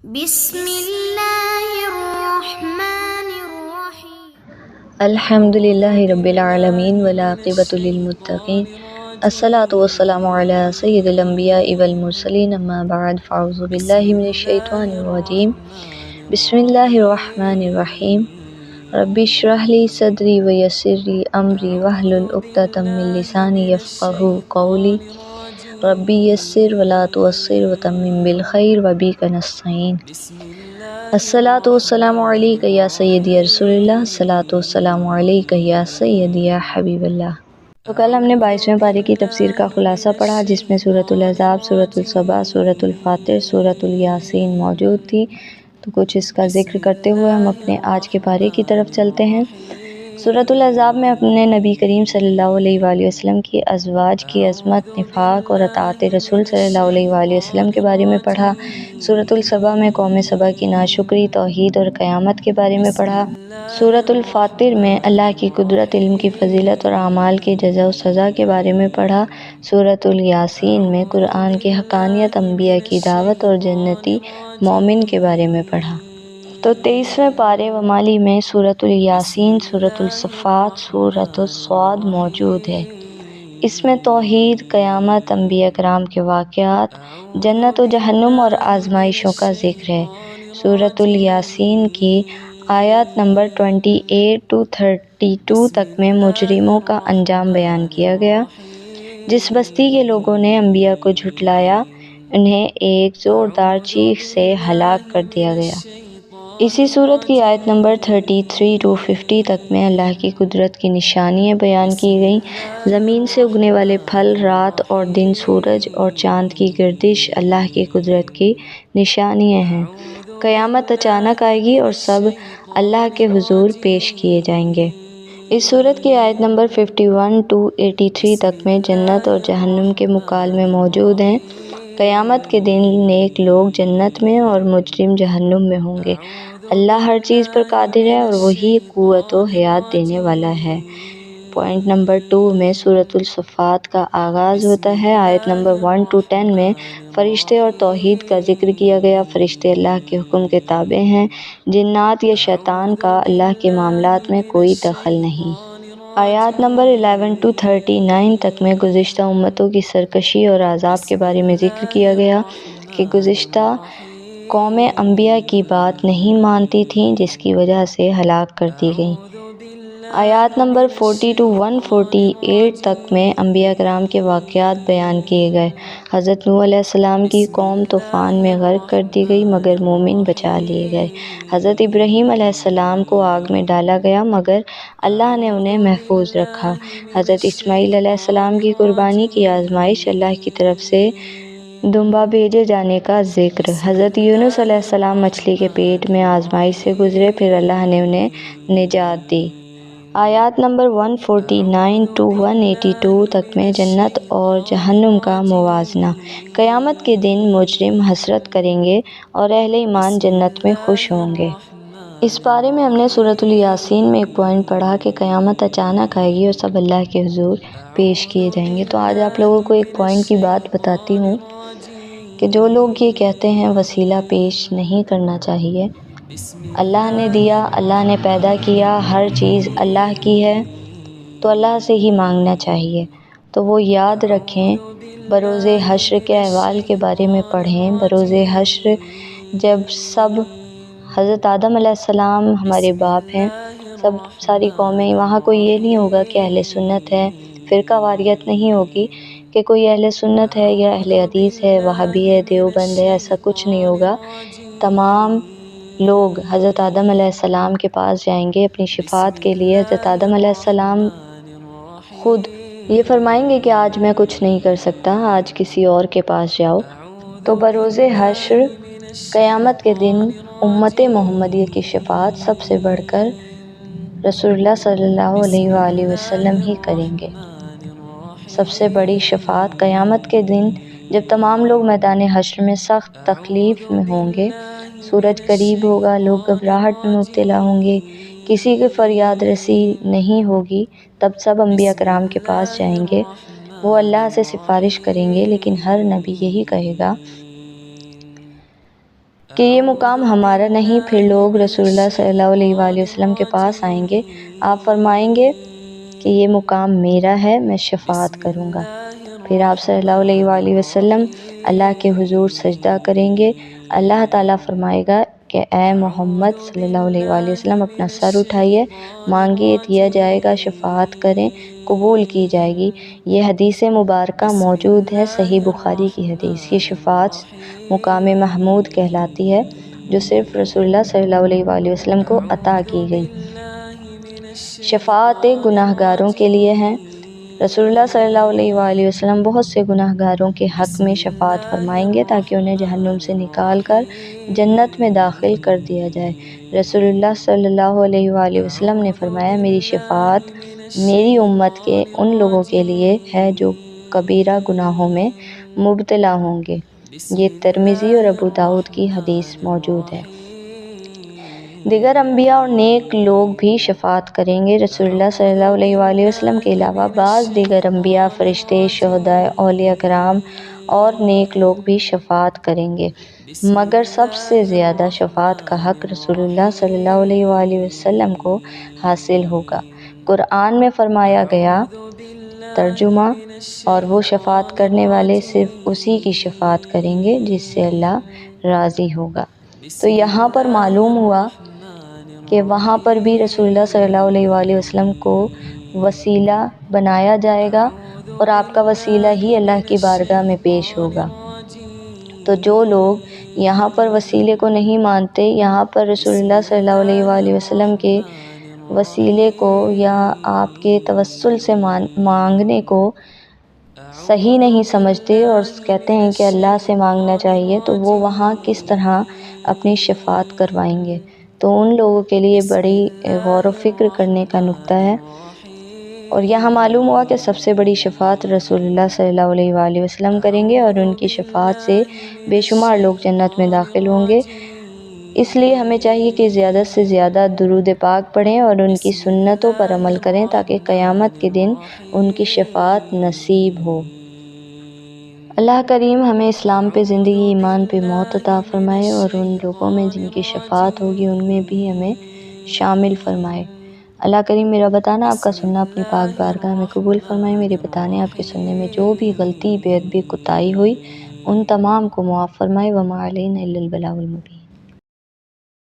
بسم اللہ الرحمن الرحیم الحمدللہ رب العالمین والعاقبۃ للمتقین الصلاۃ والسلام علی سید الانبیاء والمرسلین اما بعد فاعوذ باللہ من الشیطان الرجیم بسم اللہ الرحمن الرحیم رب اشرح لی صدری ویسر لی امری واحلل عقدۃ من لسانی یفقہوا قولی ربی یسر ولا تعسر وتمم بالخیر وبک نستعین الصلاۃ والسلام علیک یا سیدی رسول اللہ، الصلاۃ والسلام علیک یا سیدی یا حبیب اللہ۔ تو کل ہم نے 22ویں پارے کی تفسیر کا خلاصہ پڑھا، جس میں سورۃ الاحزاب، سورۃ الصبا، سورۃ الفاتر، سورۃ الیاسین موجود تھی۔ تو کچھ اس کا ذکر کرتے ہوئے ہم اپنے آج کے پارے کی طرف چلتے ہیں۔ سورۃ الاحزاب میں اپنے نبی کریم صلی اللہ علیہ وآلہ وسلم کی ازواج کی عظمت، نفاق اور اطاعت رسول صلی اللہ علیہ وآلہ وسلم کے بارے میں پڑھا۔ سورۃ الصبا میں قوم سبا کی ناشکری، توحید اور قیامت کے بارے میں پڑھا۔ سورۃ الفاتر میں اللہ کی قدرت، علم کی فضیلت اور اعمال کے جزا و سزا کے بارے میں پڑھا۔ سورۃ الیاسین میں قرآن کی حقانیت، انبیاء کی دعوت اور جنتی مومن کے بارے میں پڑھا۔ تو 23ویں پارے ومالی میں سورۃ الیاسین، سورۃ الصفات، سورۃ الصاد موجود ہے۔ اس میں توحید، قیامت، انبیاء کرام کے واقعات، جنت و جہنم اور آزمائشوں کا ذکر ہے۔ سورۃ الیاسین کی آیات نمبر 28 to 32 تک میں مجرموں کا انجام بیان کیا گیا۔ جس بستی کے لوگوں نے انبیاء کو جھٹلایا، انہیں ایک زوردار چیخ سے ہلاک کر دیا گیا۔ اسی سورت کی آیت نمبر 33 to 50 تک میں اللہ کی قدرت کی نشانیاں بیان کی گئیں۔ زمین سے اگنے والے پھل، رات اور دن، سورج اور چاند کی گردش اللہ کی قدرت کی نشانیاں ہیں۔ قیامت اچانک آئے گی اور سب اللہ کے حضور پیش کیے جائیں گے۔ اس سورت کی آیت نمبر 51 to 83 تک میں جنت اور جہنم کے مکالمے موجود ہیں۔ قیامت کے دن نیک لوگ جنت میں اور مجرم جہنم میں ہوں گے۔ اللہ ہر چیز پر قادر ہے اور وہی قوت و حیات دینے والا ہے۔ پوائنٹ نمبر 2 میں سورۃ الصفات کا آغاز ہوتا ہے۔ آیت نمبر 1 to 10 میں فرشتے اور توحید کا ذکر کیا گیا۔ فرشتے اللہ کے حکم کے تابع ہیں۔ جنات یا شیطان کا اللہ کے معاملات میں کوئی دخل نہیں۔ آیات نمبر 11 to 39 تک میں گزشتہ امتوں کی سرکشی اور عذاب کے بارے میں ذکر کیا گیا کہ گزشتہ قومیں انبیاء کی بات نہیں مانتی تھیں، جس کی وجہ سے ہلاک کر دی گئیں۔ آیات نمبر 40 to 148 تک میں انبیاء کرام کے واقعات بیان کیے گئے۔ حضرت نوح علیہ السلام کی قوم طوفان میں غرق کر دی گئی مگر مومن بچا لیے گئے۔ حضرت ابراہیم علیہ السلام کو آگ میں ڈالا گیا مگر اللہ نے انہیں محفوظ رکھا۔ حضرت اسماعیل علیہ السلام کی قربانی کی آزمائش، اللہ کی طرف سے دمبا بھیجے جانے کا ذکر۔ حضرت یونس علیہ السلام مچھلی کے پیٹ میں آزمائش سے گزرے، پھر اللہ نے انہیں نجات دی۔ آیات نمبر 149 to 182 تک میں جنت اور جہنم کا موازنہ۔ قیامت کے دن مجرم حسرت کریں گے اور اہل ایمان جنت میں خوش ہوں گے۔ اس پارے میں ہم نے سورۃ الیاسین میں ایک پوائنٹ پڑھا کہ قیامت اچانک آئے گی اور سب اللہ کے حضور پیش کیے جائیں گے۔ تو آج آپ لوگوں کو ایک پوائنٹ کی بات بتاتی ہوں کہ جو لوگ یہ کہتے ہیں وسیلہ پیش نہیں کرنا چاہیے، اللہ نے دیا، اللہ نے پیدا کیا، ہر چیز اللہ کی ہے تو اللہ سے ہی مانگنا چاہیے۔ تو وہ یاد رکھیں، بروز حشر کے احوال کے بارے میں پڑھیں۔ بروز حشر جب سب حضرت آدم علیہ السلام ہمارے باپ ہیں، ساری قومیں، وہاں کوئی یہ نہیں ہوگا کہ اہل سنت ہے، فرقہ واریت نہیں ہوگی کہ کوئی اہل سنت ہے یا اہل حدیث ہے، وہابی ہے، دیوبند ہے، ایسا کچھ نہیں ہوگا۔ تمام لوگ حضرت آدم علیہ السلام کے پاس جائیں گے اپنی شفاعت کے لیے۔ حضرت آدم علیہ السلام خود یہ فرمائیں گے کہ آج میں کچھ نہیں کر سکتا، آج کسی اور کے پاس جاؤ۔ تو بروز حشر قیامت کے دن امت محمدیہ کی شفاعت سب سے بڑھ کر رسول اللہ صلی اللہ علیہ وآلہ وسلم ہی کریں گے۔ سب سے بڑی شفاعت قیامت کے دن جب تمام لوگ میدان حشر میں سخت تکلیف میں ہوں گے، سورج قریب ہوگا، لوگ گھبراہٹ میں مبتلا ہوں گے، کسی کی فریاد رسی نہیں ہوگی، تب سب انبیاء کرام کے پاس جائیں گے، وہ اللہ سے سفارش کریں گے، لیکن ہر نبی یہی کہے گا کہ یہ مقام ہمارا نہیں، پھر لوگ رسول اللہ صلی اللہ علیہ وآلہ وسلم کے پاس آئیں گے، آپ فرمائیں گے کہ یہ مقام میرا ہے، میں شفاعت کروں گا۔ پھر آپ صلی اللہ علیہ وآلہ وسلم اللہ کے حضور سجدہ کریں گے، اللہ تعالیٰ فرمائے گا کہ اے محمد صلی اللہ علیہ وآلہ وسلم اپنا سر اٹھائیے، مانگیے دیا جائے گا، شفاعت کریں قبول کی جائے گی۔ یہ حدیث مبارکہ موجود ہے، صحیح بخاری کی حدیث۔ یہ شفاعت مقام محمود کہلاتی ہے جو صرف رسول اللہ صلی اللہ علیہ وآلہ وسلم کو عطا کی گئی۔ شفاعت گناہ گاروں کے لیے ہے۔ رسول اللہ صلی اللہ علیہ وآلہ وسلم بہت سے گناہ گاروں کے حق میں شفاعت فرمائیں گے تاکہ انہیں جہنم سے نکال کر جنت میں داخل کر دیا جائے۔ رسول اللہ صلی اللہ علیہ وآلہ وسلم نے فرمایا، میری شفاعت میری امت کے ان لوگوں کے لیے ہے جو کبیرہ گناہوں میں مبتلا ہوں گے۔ یہ ترمذی اور ابو داؤد کی حدیث موجود ہے۔ دیگر انبیاء اور نیک لوگ بھی شفاعت کریں گے۔ رسول اللہ صلی اللہ علیہ وآلہ وسلم کے علاوہ بعض دیگر انبیاء، فرشتے، شہداء، اولیاء کرام اور نیک لوگ بھی شفاعت کریں گے، مگر سب سے زیادہ شفاعت کا حق رسول اللہ صلی اللہ علیہ وآلہ وسلم کو حاصل ہوگا۔ قرآن میں فرمایا گیا، ترجمہ، اور وہ شفاعت کرنے والے صرف اسی کی شفاعت کریں گے جس سے اللہ راضی ہوگا۔ تو یہاں پر معلوم ہوا کہ وہاں پر بھی رسول اللہ صلی اللہ علیہ وآلہ وسلم کو وسیلہ بنایا جائے گا اور آپ کا وسیلہ ہی اللہ کی بارگاہ میں پیش ہوگا۔ تو جو لوگ یہاں پر وسیلے کو نہیں مانتے، یہاں پر رسول اللہ صلی اللہ علیہ وآلہ وسلم کے وسیلے کو یا آپ کے توسل سے مانگنے کو صحیح نہیں سمجھتے اور کہتے ہیں کہ اللہ سے مانگنا چاہیے، تو وہ وہاں کس طرح اپنی شفاعت کروائیں گے؟ تو ان لوگوں کے لیے بڑی غور و فکر کرنے کا نقطہ ہے۔ اور یہاں معلوم ہوا کہ سب سے بڑی شفاعت رسول اللہ صلی اللہ علیہ وآلہ وسلم کریں گے اور ان کی شفاعت سے بے شمار لوگ جنت میں داخل ہوں گے۔ اس لیے ہمیں چاہیے کہ زیادہ سے زیادہ درود پاک پڑھیں اور ان کی سنتوں پر عمل کریں تاکہ قیامت کے دن ان کی شفاعت نصیب ہو۔ اللہ کریم ہمیں اسلام پہ زندگی، ایمان پہ موت عطا فرمائے اور ان لوگوں میں جن کی شفاعت ہوگی ان میں بھی ہمیں شامل فرمائے۔ اللہ کریم میرا بتانا، آپ کا سننا اپنی پاک بارگاہ میں قبول فرمائے۔ میرے بتانے، آپ کے سننے میں جو بھی غلطی، بے ادبی، کوتاہی ہوئی ان تمام کو معاف فرمائے۔ وما علینا الا البلاغ المبین۔